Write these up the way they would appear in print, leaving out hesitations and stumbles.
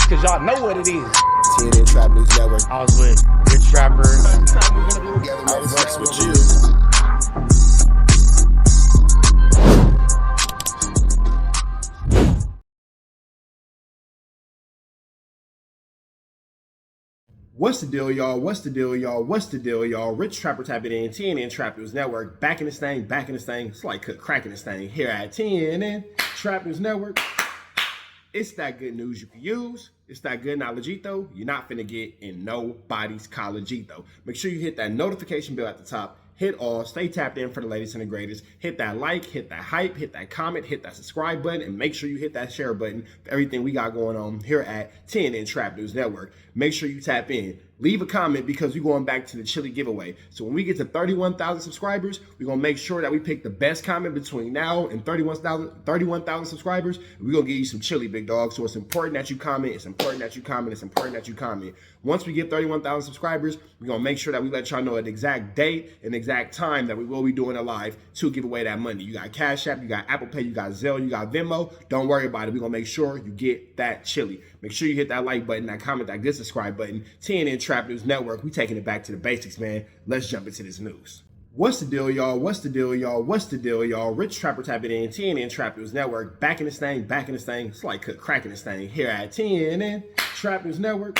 cause y'all know what it is. TNN Trap News Network. I was with Rich Trapper. I fucks with you. What's the deal, y'all? What's the deal, y'all? What's the deal, y'all? Rich Trapper tapping in, TNN Trap News Network. Back in this thing, back in this thing. It's like cracking this thing here at TNN Trap News Network. It's that good news you can use. It's that good knowledgeito you're not finna get in nobody's collegeito. Make sure you hit that notification bell at the top. Hit all, stay tapped in for the latest and the greatest. Hit that like, hit that hype, hit that comment, hit that subscribe button, and make sure you hit that share button for everything we got going on here at TNN Trap News Network. Make sure you tap in. Leave a comment because we're going back to the chili giveaway. So when we get to 31,000 subscribers, we're going to make sure that we pick the best comment between now and 31,000 subscribers. And we're going to give you some chili, big dog. So it's important that you comment. It's important that you comment. It's important that you comment. Once we get 31,000 subscribers, we're going to make sure that we let y'all know an exact date and exact time that we will be doing a live to give away that money. You got Cash App, you got Apple Pay, you got Zelle, you got Venmo. Don't worry about it. We're going to make sure you get that chili. Make sure you hit that like button, that comment, that good subscribe button. TNN Trap News Network. We taking it back to the basics, man. Let's jump into this news. What's the deal, y'all? What's the deal, y'all? What's the deal, y'all? Rich Trapper tapping in, TNN Trap News Network. Back in this thing, back in this thing. It's like cracking this thing here at TNN Trap News Network.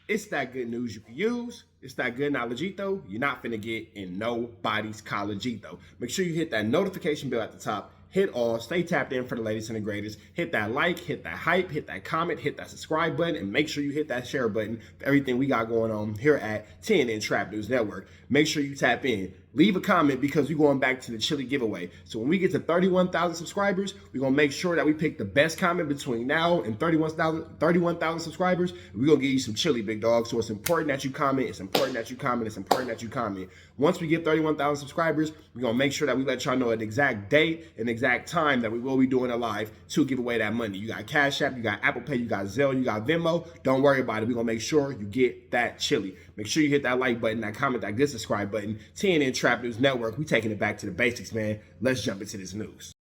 It's that good news you can use. It's that good knowledgeito you're not finna get in nobody's collegeito. Make sure you hit that notification bell at the top. Hit all, stay tapped in for the latest and the greatest. Hit that like, hit that hype, hit that comment, hit that subscribe button, and make sure you hit that share button for everything we got going on here at TNN Trap News Network. Make sure you tap in. Leave a comment because we're going back to the chili giveaway. So when we get to 31,000 subscribers, we're going to make sure that we pick the best comment between now and 31,000 subscribers. And we're going to give you some chili, big dog. So it's important that you comment. It's important that you comment. It's important that you comment. Once we get 31,000 subscribers, we're going to make sure that we let y'all know an exact date and exact time that we will be doing a live to give away that money. You got Cash App, you got Apple Pay, you got Zelle, you got Venmo. Don't worry about it. We're going to make sure you get that chili. Make sure you hit that like button, that comment, that good subscribe button. TNN Trap News Network. We taking it back to the basics, man. Let's jump into this news.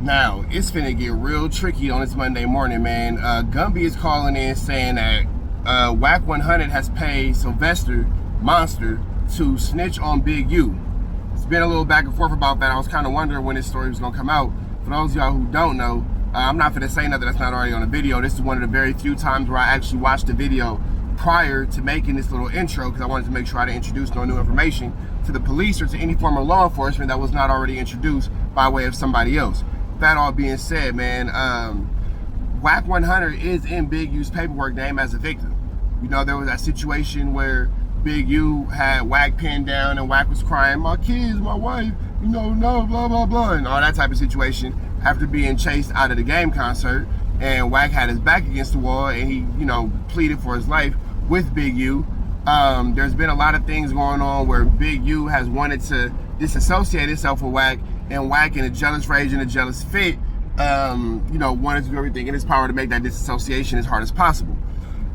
Now, it's finna get real tricky on this Monday morning, man. Gumby is calling in saying that WACK100 has paid Sylvester Monster to snitch on Big U. It's been a little back and forth about that. I was kind of wondering when this story was gonna come out. For those of y'all who don't know, I'm not gonna say nothing that's not already on the video. This is one of the very few times where I actually watched the video prior to making this little intro because I wanted to make sure I didn't introduce no new information to the police or to any form of law enforcement that was not already introduced by way of somebody else. That all being said, man, WACK100 is in Big U's paperwork name as a victim. You know, there was that situation where Big U had Wack pinned down and Wack was crying, my kids, my wife, you know, no, blah, blah, blah, and all that type of situation after being chased out of the game concert. And Wack had his back against the wall and he, you know, pleaded for his life with Big U. There's been a lot of things going on where Big U has wanted to disassociate himself with Wack, and Wack, in a jealous rage and a jealous fit, you know, wanted to do everything in his power to make that disassociation as hard as possible.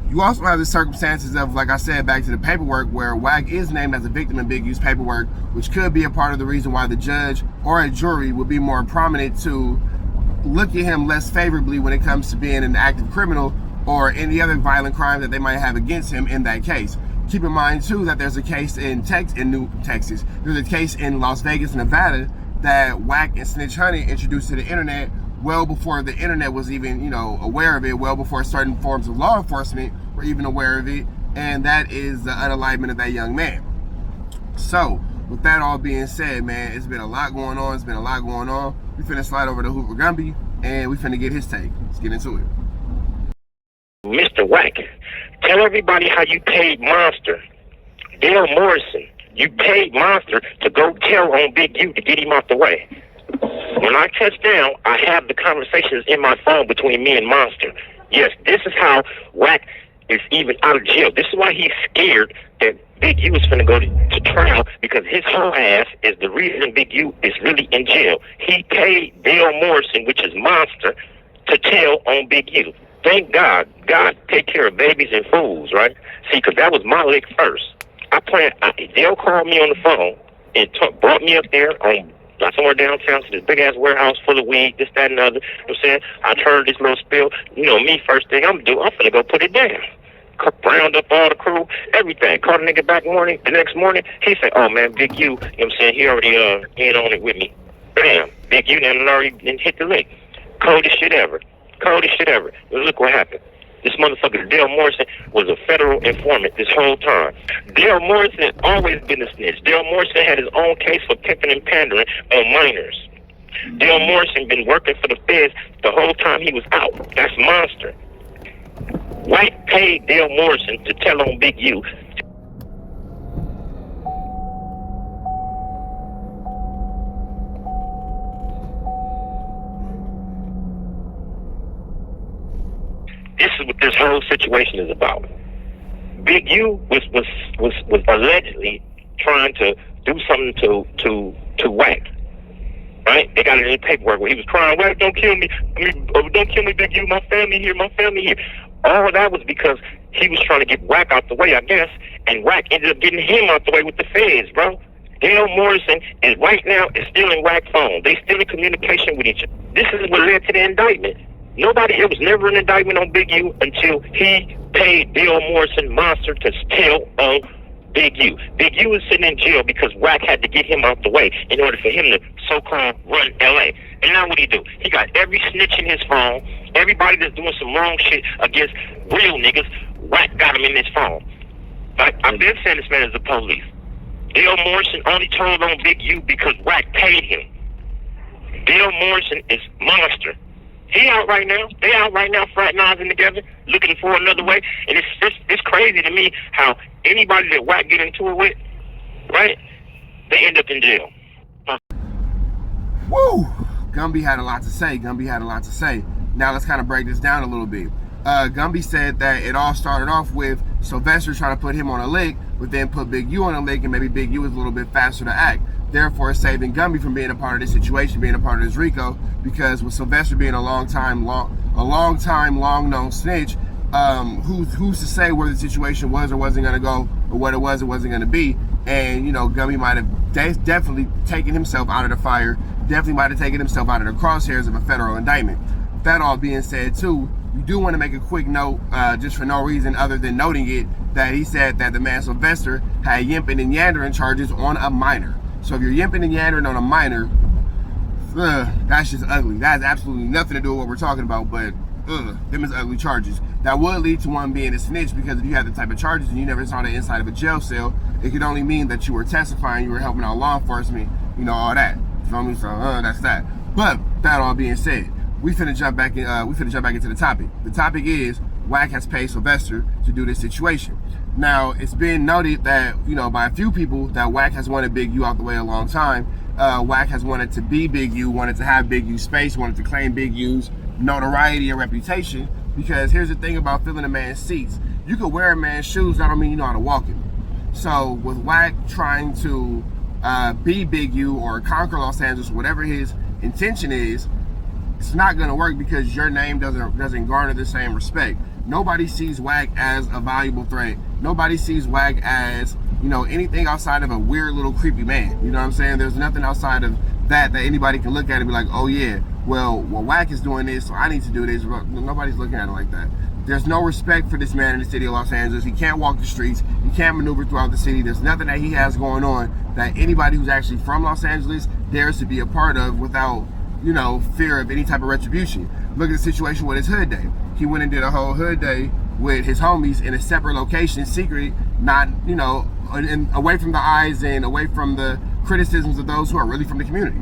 You also have the circumstances of, like I said, back to the paperwork, where Wack is named as a victim in Big U's paperwork, which could be a part of the reason why the judge or a jury would be more prominent to look at him less favorably when it comes to being an active criminal or any other violent crime that they might have against him in that case. Keep in mind too that there's a case in New Texas. There's a case in Las Vegas, Nevada that Wack and Snitched introduced to the internet well before the internet was even, you know, aware of it, well before certain forms of law enforcement were even aware of it, and that is the unalignment of that young man. So, with that all being said, man, it's been a lot going on. It's been a lot going on. We finna slide over to Hoover Gumby, and we finna get his take. Let's get into it. Mr. Wack, tell everybody how you paid Monster, Dale Morrison. You paid Monster to go tell on Big U to get him out the way. When I touch down, I have the conversations in my phone between me and Monster. Yes, this is how Wack is even out of jail. This is why he's scared that Big U is going to go to trial, because his whole ass is the reason Big U is really in jail. He paid Dale Morrison, which is Monster, to tell on Big U. Thank God. God take care of babies and fools, right? See, because that was my lick first. Dale called me on the phone and brought me up there on Got somewhere downtown to this big ass warehouse full of weed, this, that, and the other. You know what I'm saying? I heard this little spill. You know me, first thing I'm finna go put it down. Round up all the crew, everything. Called a nigga back morning. The next morning, he said, "Oh man, Big U, you know what I'm saying? He already in on it with me." Bam, Big U done already hit the lick. Coldest shit ever. Coldest shit ever. But look what happened. This motherfucker Dale Morrison was a federal informant this whole time. Dale Morrison always been a snitch. Dale Morrison had his own case for pimping and pandering on minors. Dale Morrison been working for the feds the whole time he was out. That's monster. Wack paid Dale Morrison to tell on Big U. This is what this whole situation is about. Big U was allegedly trying to do something to Wack. Right? They got it in the paperwork where he was crying, "Wack, don't kill me. Don't kill me, Big U. My family here. My family here." All of that was because he was trying to get Wack out the way, I guess, and Wack ended up getting him out the way with the feds, bro. Dale Morrison is right now stealing Wack's phone. They still in communication with each other. This is what led to the indictment. It was never an indictment on Big U until he paid Dale Morrison Monster to tell on Big U. Big U was sitting in jail because Wack had to get him out the way in order for him to so-called run L.A. And now what he do? He got every snitch in his phone. Everybody that's doing some wrong shit against real niggas, Wack got him in his phone. I've been saying this man is the police. Dale Morrison only told on Big U because Wack paid him. Dale Morrison is monster. He out right now. They out right now fraternizing together, looking for another way. And it's crazy to me how anybody that Wack get into it with, right, they end up in jail. Woo! Gumby had a lot to say. Now let's kind of break this down a little bit. Gumby said that it all started off with Sylvester trying to put him on a lick, but then put Big U on a lick, and maybe Big U was a little bit faster to act. Therefore, saving Gumby from being a part of this situation, being a part of this RICO, because with Sylvester being a long known snitch, who's to say where the situation was or wasn't gonna go, or what it was or wasn't gonna be? And you know, Gumby might have definitely taken himself out of the fire, definitely might have taken himself out of the crosshairs of a federal indictment. With that all being said, too, you do want to make a quick note, just for no reason other than noting it, that he said that the man Sylvester had yimping and yandering charges on a minor. So if you're yimping and yandering on a minor, that's just ugly. That has absolutely nothing to do with what we're talking about, but them is ugly charges. That would lead to one being a snitch, because if you had the type of charges and you never saw the inside of a jail cell, it could only mean that you were testifying, you were helping out law enforcement, you know, all that. You feel me? So that's that. But that all being said, we finna jump back into the topic. The topic is Wack has paid Sylvester to do this situation. Now, it's been noted that, you know, by a few people that Wack has wanted Big U out the way a long time. Wack has wanted to be Big U, wanted to have Big U's space, wanted to claim Big U's notoriety and reputation. Because here's the thing about filling a man's seats. You could wear a man's shoes, that don't mean you know how to walk him. So with Wack trying to be Big U or conquer Los Angeles, whatever his intention is, it's not gonna work, because your name doesn't garner the same respect. Nobody sees Wack as a valuable threat. Nobody sees Wack as, you know, anything outside of a weird little creepy man. You know what I'm saying? There's nothing outside of that anybody can look at and be like, oh yeah, well Wack is doing this, so I need to do this. Nobody's looking at it like that. There's no respect for this man in the city of Los Angeles. He can't walk the streets. He can't maneuver throughout the city. There's nothing that he has going on that anybody who's actually from Los Angeles dares to be a part of without, you know, fear of any type of retribution. Look at the situation with his hood day. He went and did a whole hood day with his homies in a separate location, secret, not, you know, and away from the eyes and away from the criticisms of those who are really from the community.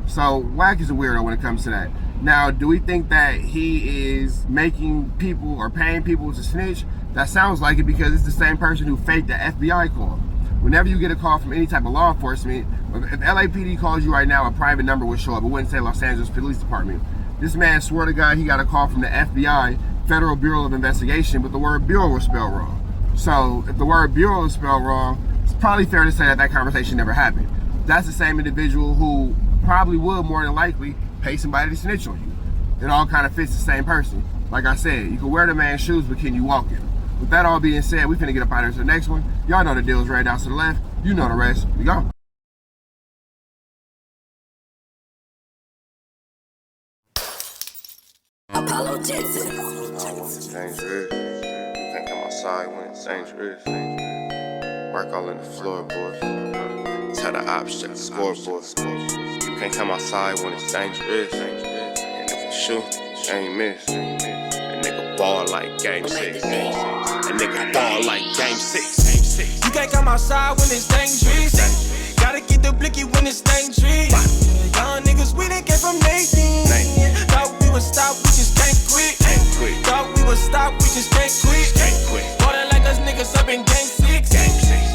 So Wack is a weirdo when it comes to that. Now, do we think that he is making people or paying people to snitch? That sounds like it, because it's the same person who faked the FBI call. Whenever you get a call from any type of law enforcement, if LAPD calls you right now, a private number would show up. It wouldn't say Los Angeles Police Department. This man swore to God he got a call from the FBI, Federal Bureau of Investigation, but the word bureau was spelled wrong. So if the word bureau is spelled wrong, it's probably fair to say that that conversation never happened. That's the same individual who probably would more than likely pay somebody to snitch on you. It all kind of fits the same person. Like I said, you can wear the man's shoes, but can you walk him? With that all being said, we finna get up out of here to the next one. Y'all know the deal is right down to the left. You know the rest. We go. dangerous. You can't come outside when it's dangerous. Work all in the floorboards. Tell the ops, check the scoreboard. You can't come outside when it's dangerous. And if you shoot, you ain't miss. A nigga ball like game 6. A nigga ball like game 6. You can't come outside when it's dangerous. Gotta get the blicky when it's dangerous. Young niggas, we done came from Nathan. Thought we would stop, we just can't quit. Thought we would stop, we just can't quit. Ballin' like us niggas up in game 6.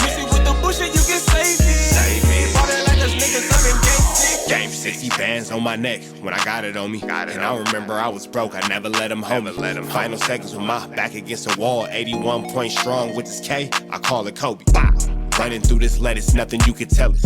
Missy with the bullshit, you can save it. Ballin' like us niggas up in game 6. Game 60 bands on my neck when I got it on me. And I remember I was broke, I never let them hold me. Final seconds with my back against the wall, 81 points strong with this K, I call it Kobe. Running through this lettuce, nothing you can tell us.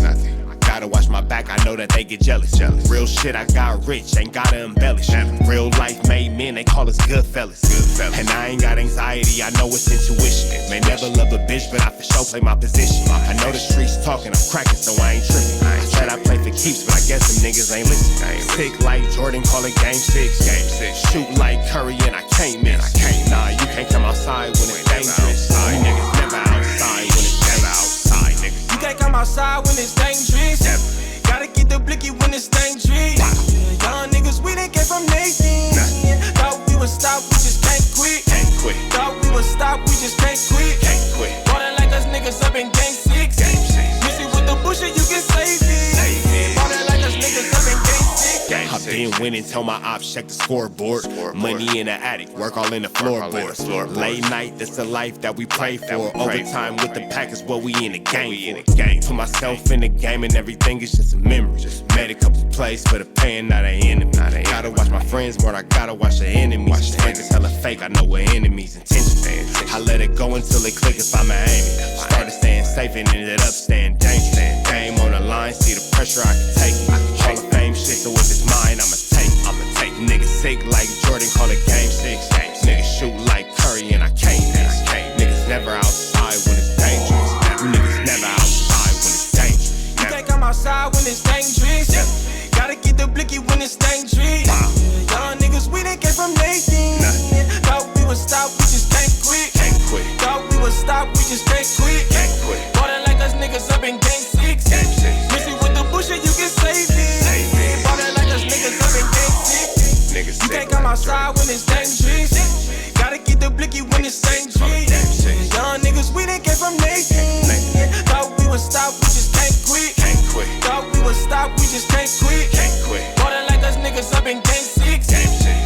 Gotta watch my back, I know that they get jealous. Real shit, I got rich, ain't gotta embellish. Real life made men, they call us good fellas. And I ain't got anxiety, I know it's intuition. May never love a bitch, but I for sure play my position. I know the streets talking, I'm cracking, so I ain't tripping. I said I play for keeps, but I guess them niggas ain't listening. Sick like Jordan, call it game 6. Shoot like Curry and I can't miss. Nah, you can't come outside when it's dangerous. You niggas never outside when it's dangerous. You can't come outside when it's dangerous. Gotta get the blicky when it's dangerous. Young niggas, we done came from Nathan. Thought we would stop, we just can't quit. Thought we would stop, we just can't quit. Ballin' like us niggas up in game 6. Missy with the bullshit, you can save it. Ballin' like us niggas up in game 6. I've been winning, tell my ops check the scoreboard. Money in the attic, work all in the floorboards. Late night, that's the life that we pray for. Overtime with the pack is what we in the game for. Put myself in the game and everything is just a memory. Made a couple plays for the pain, not an enemy. Gotta watch my friends more, I gotta watch the enemies. Frank is hella fake, I know what enemies' intentions. I let it go until it click if I'm aiming. Started staying safe and ended up staying dangerous. Game on the line, see the pressure I can take. Hall of Fame shit, so if it's mine, I'ma take. Niggas sick like Jordan, call it game 6. Niggas shoot like Curry and I can't miss. Niggas never outside when it's dangerous. Niggas never outside when it's dangerous. You can't come outside when it's dangerous. Gotta get the blicky when it's dangerous. Young niggas, we done came from Nathan. Thought we would stop, we just can't quit. Thought we would stop, we just can't quit. Ballin' like us niggas up in game 6. Missy with the bullshit, you can save it. Ballin' like us niggas up in game 6. You can't come outside when it's dangerous. Gotta get the blicky when it's dangerous. Young niggas, we done came from Nathan. Thought we would stop, we just can't quit. Thought we would stop, we just can't quit. Ballin' like us niggas up in game 6.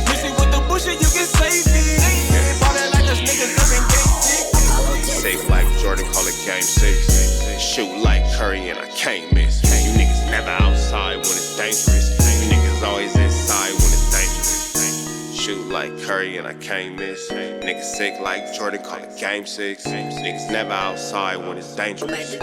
Missy with the bullshit, you can save it. Ballin' like us niggas up in game 6. Sick like Jordan, call it game 6. Shoot like Curry and I can't miss. You niggas never outside when it's dangerous. You niggas always inside when it's dangerous. Shoot like Curry and I can't miss. Niggas sick like Jordan, call it game 6. Niggas never outside when it's dangerous.